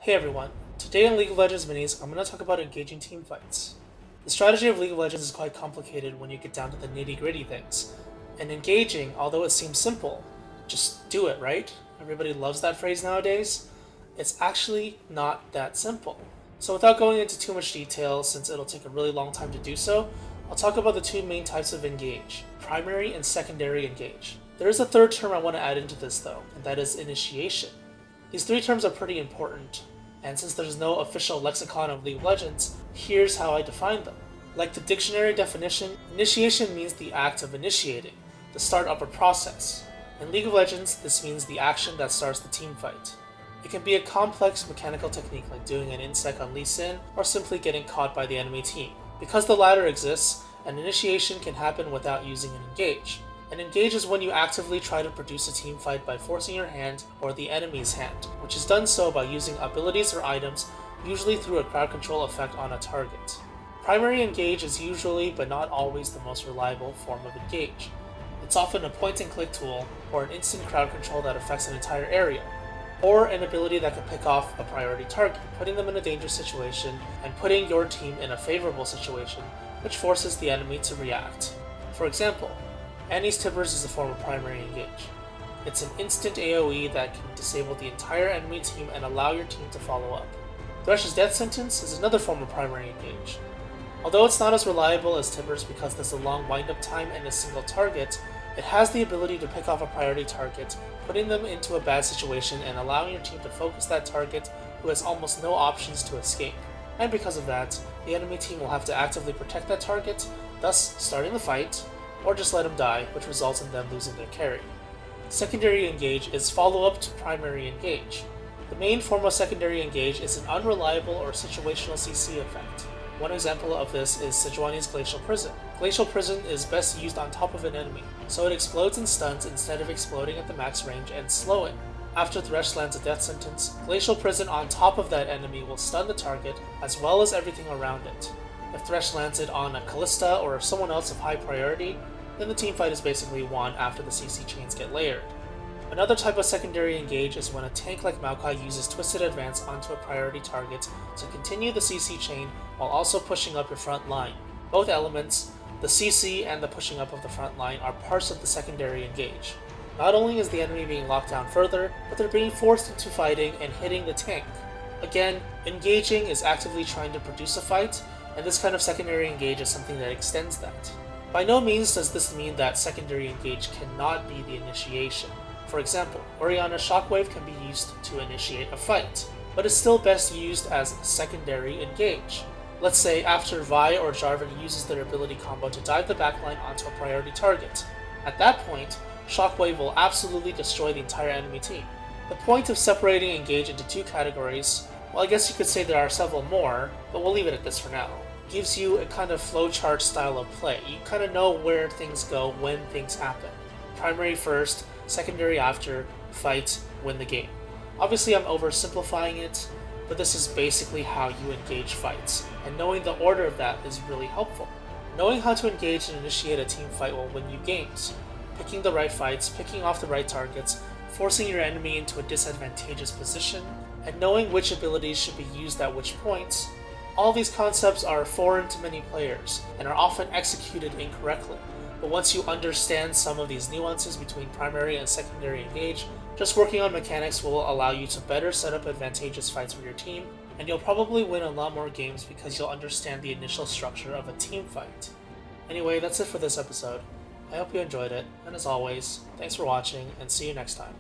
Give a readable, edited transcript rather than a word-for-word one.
Hey everyone, today in League of Legends Minis, I'm going to talk about engaging team fights. The strategy of League of Legends is quite complicated when you get down to the nitty gritty things. And engaging, although it seems simple, just do it, right? Everybody loves that phrase nowadays. It's actually not that simple. So without going into too much detail, since it'll take a really long time to do so, I'll talk about the two main types of engage, primary and secondary engage. There is a third term I want to add into this though, and that is initiation. These three terms are pretty important, and since there's no official lexicon of League of Legends, here's how I define them. Like the dictionary definition, initiation means the act of initiating, the start of a process. In League of Legends, this means the action that starts the team fight. It can be a complex mechanical technique like doing an insec on Lee Sin, or simply getting caught by the enemy team. Because the latter exists, an initiation can happen without using an engage. An engage is when you actively try to produce a team fight by forcing your hand or the enemy's hand, which is done so by using abilities or items, usually through a crowd control effect on a target. Primary engage is usually, but not always, the most reliable form of engage. It's often a point-and-click tool, or an instant crowd control that affects an entire area, or an ability that can pick off a priority target, putting them in a dangerous situation and putting your team in a favorable situation, which forces the enemy to react. For example, Annie's Tibbers is a form of primary engage. It's an instant AoE that can disable the entire enemy team and allow your team to follow up. Thresh's Death Sentence is another form of primary engage. Although it's not as reliable as Tibbers because there's a long wind-up time and a single target, it has the ability to pick off a priority target, putting them into a bad situation and allowing your team to focus that target who has almost no options to escape. And because of that, the enemy team will have to actively protect that target, thus starting the fight, or just let them die, which results in them losing their carry. Secondary engage is follow-up to primary engage. The main form of secondary engage is an unreliable or situational CC effect. One example of this is Sejuani's Glacial Prison. Glacial Prison is best used on top of an enemy, so it explodes and stuns instead of exploding at the max range and slowing. After Thresh lands a death sentence, Glacial Prison on top of that enemy will stun the target as well as everything around it. If Thresh lands it on a Callista or someone else of high priority, then the teamfight is basically won after the CC chains get layered. Another type of secondary engage is when a tank like Maokai uses Twisted Advance onto a priority target to continue the CC chain while also pushing up your front line. Both elements, the CC and the pushing up of the front line, are parts of the secondary engage. Not only is the enemy being locked down further, but they're being forced into fighting and hitting the tank. Again, engaging is actively trying to produce a fight, and this kind of secondary engage is something that extends that. By no means does this mean that secondary engage cannot be the initiation. For example, Orianna's Shockwave can be used to initiate a fight, but is still best used as secondary engage. Let's say after Vi or Jarvan uses their ability combo to dive the backline onto a priority target. At that point, Shockwave will absolutely destroy the entire enemy team. The point of separating engage into two categories, well, I guess you could say there are several more, but we'll leave it at this for now, gives you a kind of flowchart style of play. You kind of know where things go when things happen. Primary first, secondary after, fight, win the game. Obviously I'm oversimplifying it, but this is basically how you engage fights, and knowing the order of that is really helpful. Knowing how to engage and initiate a team fight will win you games. Picking the right fights, picking off the right targets, forcing your enemy into a disadvantageous position, and knowing which abilities should be used at which points. All these concepts are foreign to many players, and are often executed incorrectly. But once you understand some of these nuances between primary and secondary engage, just working on mechanics will allow you to better set up advantageous fights for your team, and you'll probably win a lot more games because you'll understand the initial structure of a team fight. Anyway, that's it for this episode. I hope you enjoyed it, and as always, thanks for watching, and see you next time.